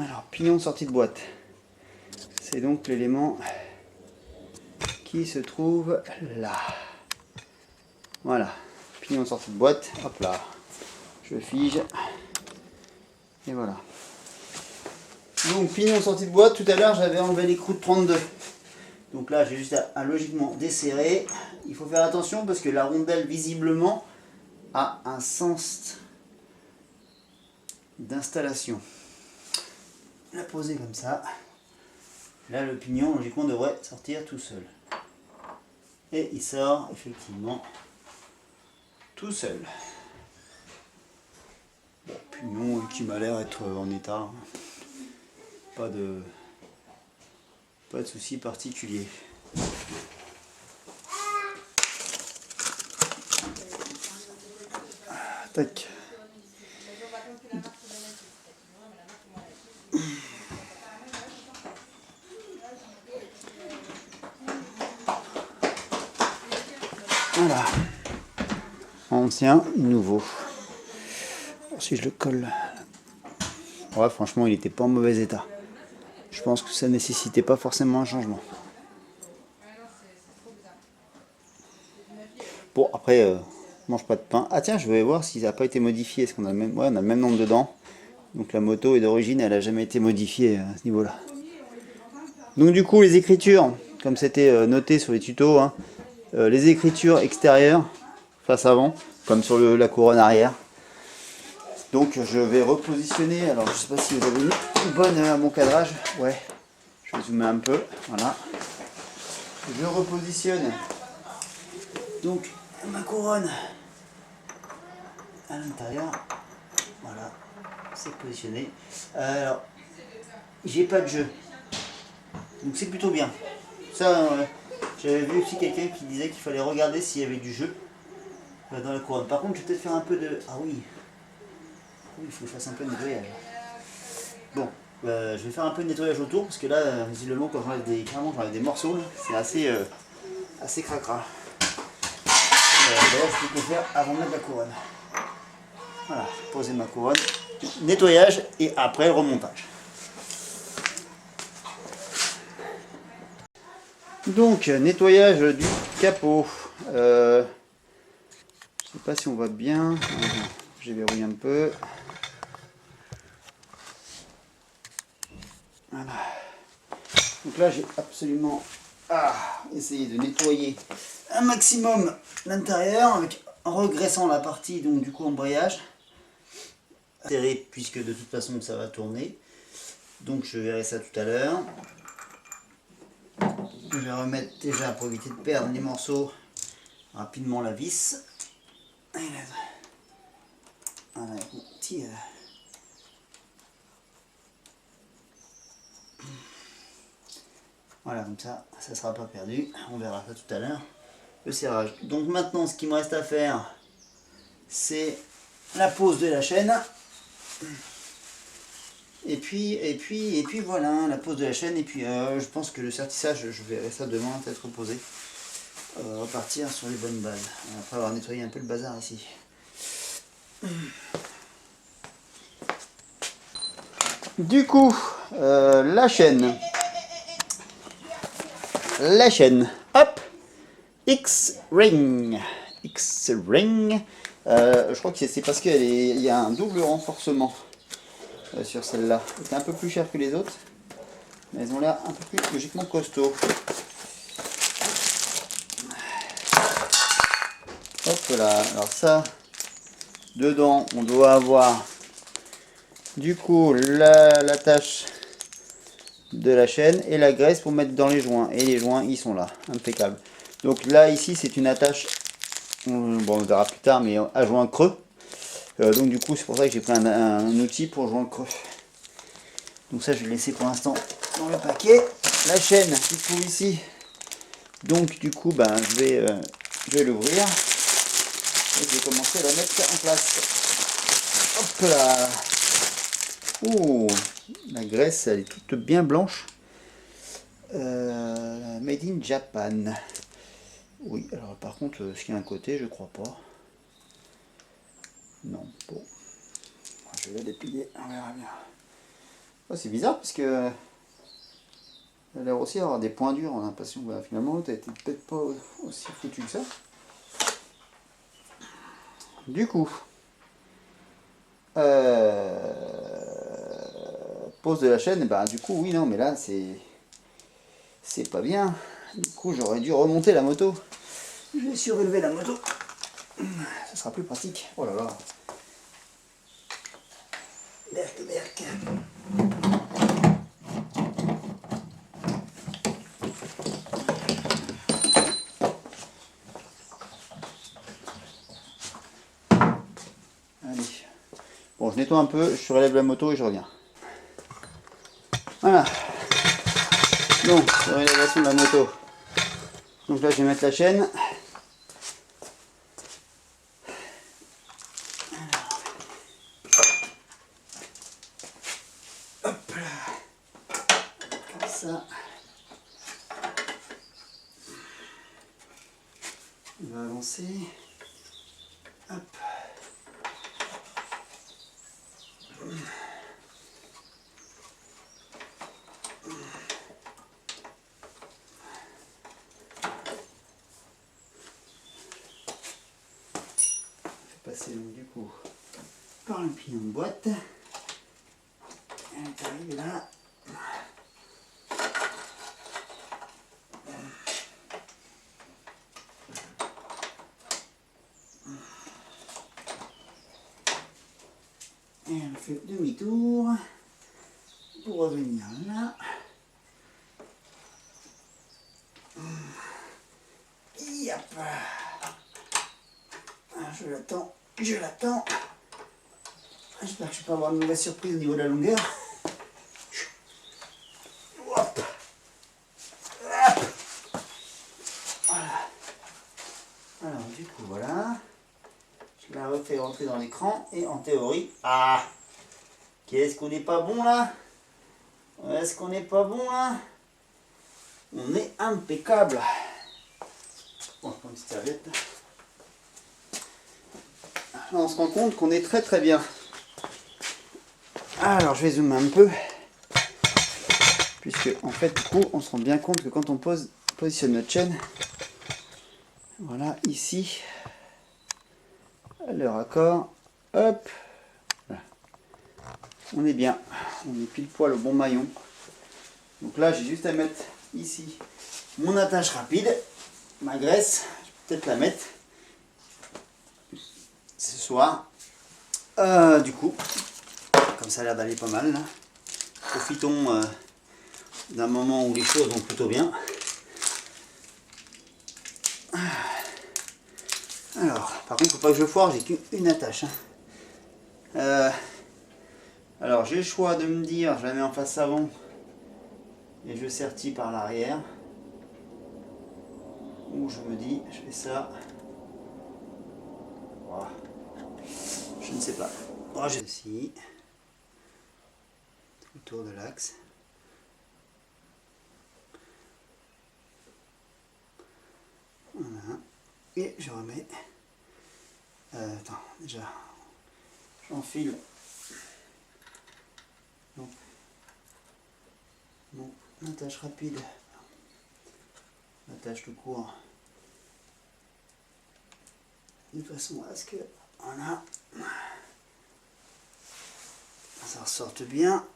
Alors, pignon de sortie de boîte. C'est donc l'élément qui se trouve là. Voilà, pignon de sortie de boîte. Hop là, je fige. Et voilà. Donc, pignon de sortie de boîte. Tout à l'heure, j'avais enlevé l'écrou de 32. Donc là, j'ai juste à logiquement desserrer. Il faut faire attention parce que la rondelle, visiblement, a un sens d'installation. La poser comme ça. Là, le pignon, logiquement, devrait sortir tout seul. Et il sort, effectivement, tout seul. Bon, pignon qui m'a l'air être en état. Pas de souci particulier. Tac. Voilà. Ancien, nouveau. Alors, si je le colle. Ouais, franchement, il n'était pas en mauvais état. Je pense que ça nécessitait pas forcément un changement. Bon, après, mange pas de pain. Ah tiens, je vais voir s'il n'a pas été modifié. Est-ce qu'on a le même... Ouais, on a le même nombre dedans. Donc la moto est d'origine, elle n'a jamais été modifiée à ce niveau-là. Donc du coup, les écritures, comme c'était noté sur les tutos, hein, les écritures extérieures, face avant, comme sur la couronne arrière. Donc je vais repositionner, alors je sais pas si vous avez une bonne à mon cadrage, ouais, je vais zoomer un peu, voilà. Je repositionne donc ma couronne à l'intérieur, voilà, c'est positionné. Alors, j'ai pas de jeu, donc c'est plutôt bien. Ça, j'avais vu aussi quelqu'un qui disait qu'il fallait regarder s'il y avait du jeu dans la couronne. Par contre, je vais peut-être faire un peu de... Ah oui, il faut que je fasse un peu de nettoyage. Bon, je vais faire un peu de nettoyage autour parce que là, visiblement, quand j'enlève des morceaux, c'est assez cracra. D'ailleurs, c'est ce qu'il faut faire avant de mettre la couronne. Voilà, poser ma couronne, nettoyage et après le remontage. Donc, nettoyage du capot. Je sais pas si on voit bien. J'ai verrouillé un peu. Voilà. Donc là, j'ai absolument essayé de nettoyer un maximum l'intérieur en regraissant la partie donc du coup embrayage. Serré puisque de toute façon ça va tourner. Donc je verrai ça tout à l'heure. Je vais remettre déjà pour éviter de perdre les morceaux rapidement la vis. Voilà, petit, voilà, comme ça, ça ne sera pas perdu. On verra ça tout à l'heure. Le serrage. Donc maintenant, ce qu'il me reste à faire, c'est la pose de la chaîne. Et puis voilà, la pose de la chaîne. Et puis je pense que le sertissage, je verrai ça demain, peut-être reposer. Repartir sur les bonnes bases. Après avoir nettoyé un peu le bazar ici. Du coup, la chaîne. Hop, X-Ring. Je crois que c'est parce qu'il y a un double renforcement sur celle-là. C'est un peu plus cher que les autres, mais elles ont l'air un peu plus logiquement costauds. Hop là, alors ça, dedans on doit avoir du coup l'attache de la chaîne et la graisse pour mettre dans les joints. Et les joints, ils sont là, impeccable. Donc là, ici, c'est une attache, bon, on verra plus tard, mais à joint creux. Donc du coup, c'est pour ça que j'ai pris un outil pour joint creux. Donc ça, je vais laisser pour l'instant dans le paquet. La chaîne qui se trouve ici. Donc du coup, je vais l'ouvrir. Et je vais commencer à la mettre en place. Hop là. Ouh, la graisse, elle est toute bien blanche. Made in Japan. Oui, alors par contre, ce qu'il y a à un côté, je crois pas. Non, bon. Je vais la déplier, on verra bien. Oh, c'est bizarre parce que elle a l'air aussi d'avoir des points durs. On a l'impression que finalement l'autre a été peut-être pas aussi foutu que ça. Du coup, pose de la chaîne, bah du coup oui non mais là c'est pas bien. Du coup j'aurais dû remonter la moto. Je vais surélever la moto. Ça sera plus pratique. Oh là là. Berk, berk. Allez. Bon, je nettoie un peu, je surélève la moto et je reviens. Voilà. Donc, surélévation de la moto. Donc là, je vais mettre la chaîne. Hop là. Comme ça. On va avancer. Hop. Passer donc du coup par le pignon de boîte. Elle est arrivée là. Et elle fait demi-tour pour revenir là. Yep. Je l'attends, je l'attends. J'espère que je ne vais pas avoir une mauvaise surprise au niveau de la longueur. Hop. Hop. Voilà. Alors du coup voilà. Je la refais rentrer dans l'écran et en théorie. Ah, qu'est-ce qu'on n'est pas bon là? Est-ce qu'on n'est pas bon là? On est impeccable. Bon, je prends une petite serviette. Là, on se rend compte qu'on est très très bien. Alors je vais zoomer un peu. Puisque en fait du coup on se rend bien compte que quand on positionne notre chaîne, voilà ici, le raccord, hop, voilà. On est bien, on est pile poil au bon maillon. Donc là j'ai juste à mettre ici mon attache rapide, ma graisse, je vais peut-être la mettre ce soir. Du coup, comme ça a l'air d'aller pas mal là. Profitons d'un moment où les choses vont plutôt bien. Alors, par contre, faut pas que je foire, j'ai qu'une attache. Alors, j'ai le choix de me dire, je la mets en face avant et je sertis par l'arrière. Ou je me dis, je fais ça. Oh. Je ne sais pas. Oh, je ici. Autour de l'axe. Voilà. Et je remets. Attends, déjà. J'enfile. Donc, mon attache rapide. Attache tout court. De toute façon, à ce que. Voilà. Ça ressorte bien.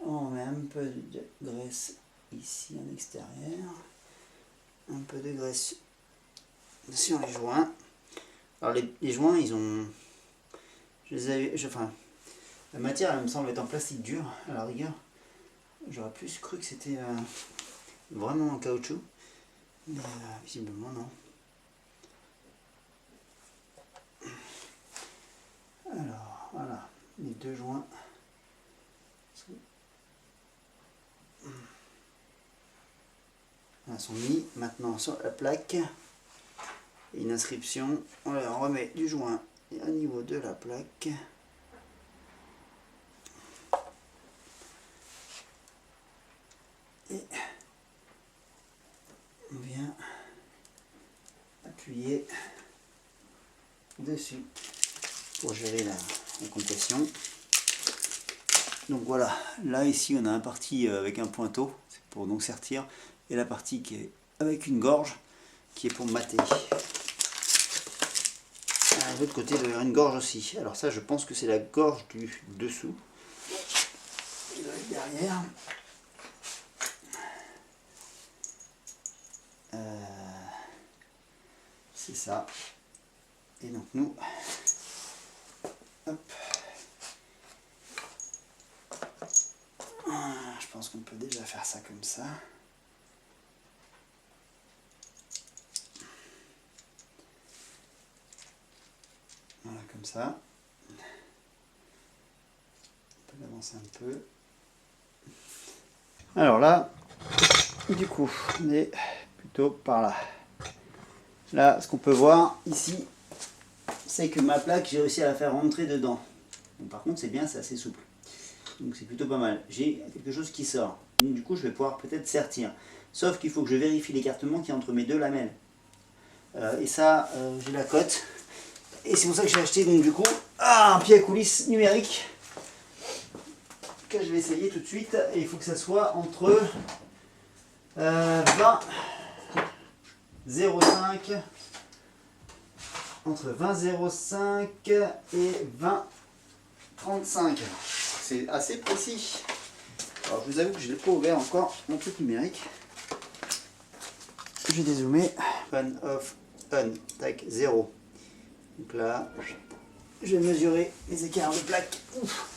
On met un peu de graisse ici en extérieur. Un peu de graisse sur les joints. Alors les joints, ils ont... Je les avais... Enfin, la matière, elle me semble être en plastique dur, à la rigueur. J'aurais plus cru que c'était vraiment en caoutchouc. Mais visiblement, non. Alors, voilà. Les deux joints sont mis maintenant sur la plaque. Et une inscription, voilà, on remet du joint au niveau de la plaque. Et on vient appuyer dessus pour gérer la compression. Donc voilà, là ici on a un parti avec un pointeau, c'est pour donc sertir, et la partie qui est avec une gorge, qui est pour mater. De l'autre côté, il doit y avoir une gorge aussi. Alors ça, je pense que c'est la gorge du dessous. Il doit être derrière. C'est ça. Et donc nous, hop. Je pense qu'on peut déjà faire ça comme ça. Voilà, comme ça. On peut l'avancer un peu. Alors là, du coup, on est plutôt par là. Là, ce qu'on peut voir ici, c'est que ma plaque, j'ai réussi à la faire rentrer dedans. Donc, par contre, c'est bien, c'est assez souple. Donc c'est plutôt pas mal. J'ai quelque chose qui sort. Donc, du coup, je vais pouvoir peut-être sertir. Sauf qu'il faut que je vérifie l'écartement qui est entre mes deux lamelles. Et ça, j'ai la cote. Et c'est pour ça que j'ai acheté donc du coup un pied à coulisses numérique que je vais essayer tout de suite. Et il faut que ça soit entre 20 0,5 entre 20,05 et 20,35. C'est assez précis. Alors je vous avoue que je n'ai pas ouvert encore mon truc numérique. Je vais dézoomer. On, off, on, tac, 0. Donc là, je vais mesurer les écarts de plaque. Ouf.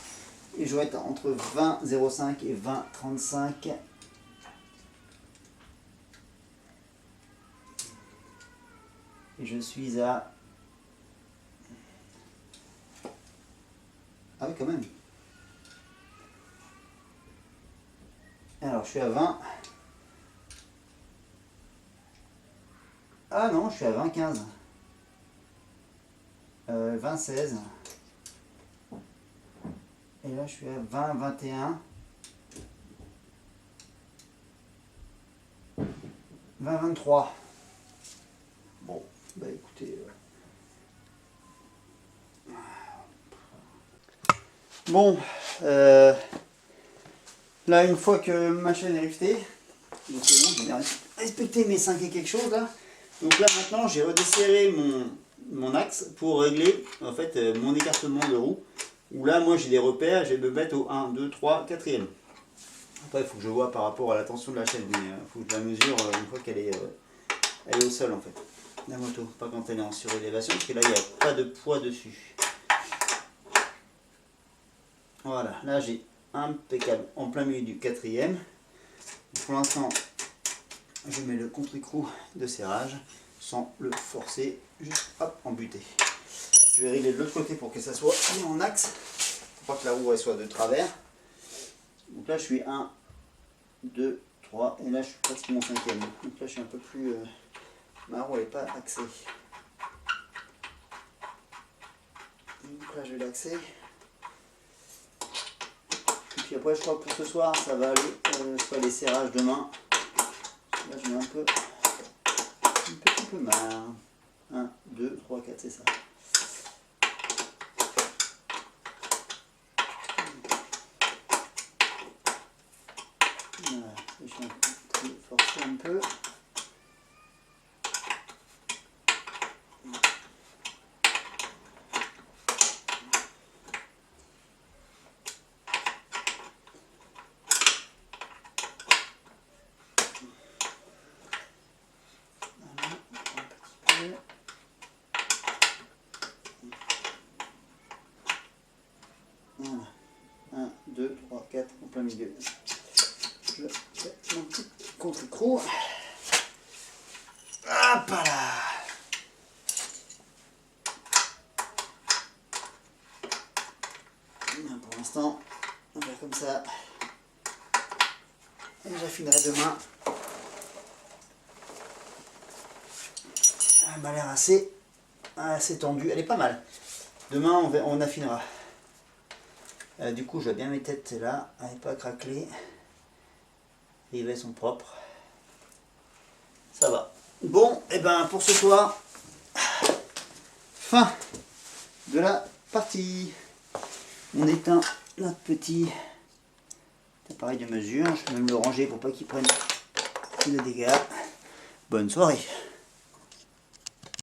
Et je vais être entre 20,05 et 20,35. Et je suis à... Ah oui, quand même. Alors, je suis à 20. Ah non, je suis à 20,15. 20,16. Et là, je suis à 20,21. 20,23. Bon, bah écoutez... Bon, là, une fois que ma chaîne est rivetée, donc c'est bon, j'ai respecté mes 5 et quelque chose là. Donc là maintenant j'ai redesserré mon axe pour régler en fait mon écartement de roue. Où là moi j'ai des repères, je vais me mettre au 1, 2, 3, 4e. Après il faut que je vois par rapport à la tension de la chaîne, mais il faut que je la mesure une fois qu'elle est, elle est au sol en fait. La moto, pas quand elle est en surélévation, parce que là il n'y a pas de poids dessus. Voilà, là j'ai impeccable en plein milieu du 4e. Pour l'instant, je mets le contre-écrou de serrage sans le forcer, juste hop, en butée. Je vais régler de l'autre côté pour que ça soit mis en axe, pour pas que la roue elle soit de travers. Donc là je suis 1, 2, 3 et là je suis presque mon 5e. Donc là je suis un peu plus... ma roue elle n'est pas axée. Donc là je vais l'axer. Et puis après je crois que pour ce soir ça va aller, soit les serrages demain. Là je mets un petit peu marre. 1, 2, 3, 4, c'est ça. Voilà, je vais forcer un peu. Voilà. 1, 2, 3, 4 en plein milieu. Je fais mon petit contre-écrou. Hop là. Pour l'instant, on va faire comme ça. Et j'affinerai demain. Elle m'a l'air assez tendue. Elle est pas mal. Demain, on affinera. Du coup, je vois bien mes têtes là. Elle n'est pas craquelée. Les rivets sont propres. Ça va. Bon, et ben pour ce soir, fin de la partie. On éteint notre petit Appareil de mesure, je vais même le ranger pour pas qu'il prenne de dégâts. Bonne soirée.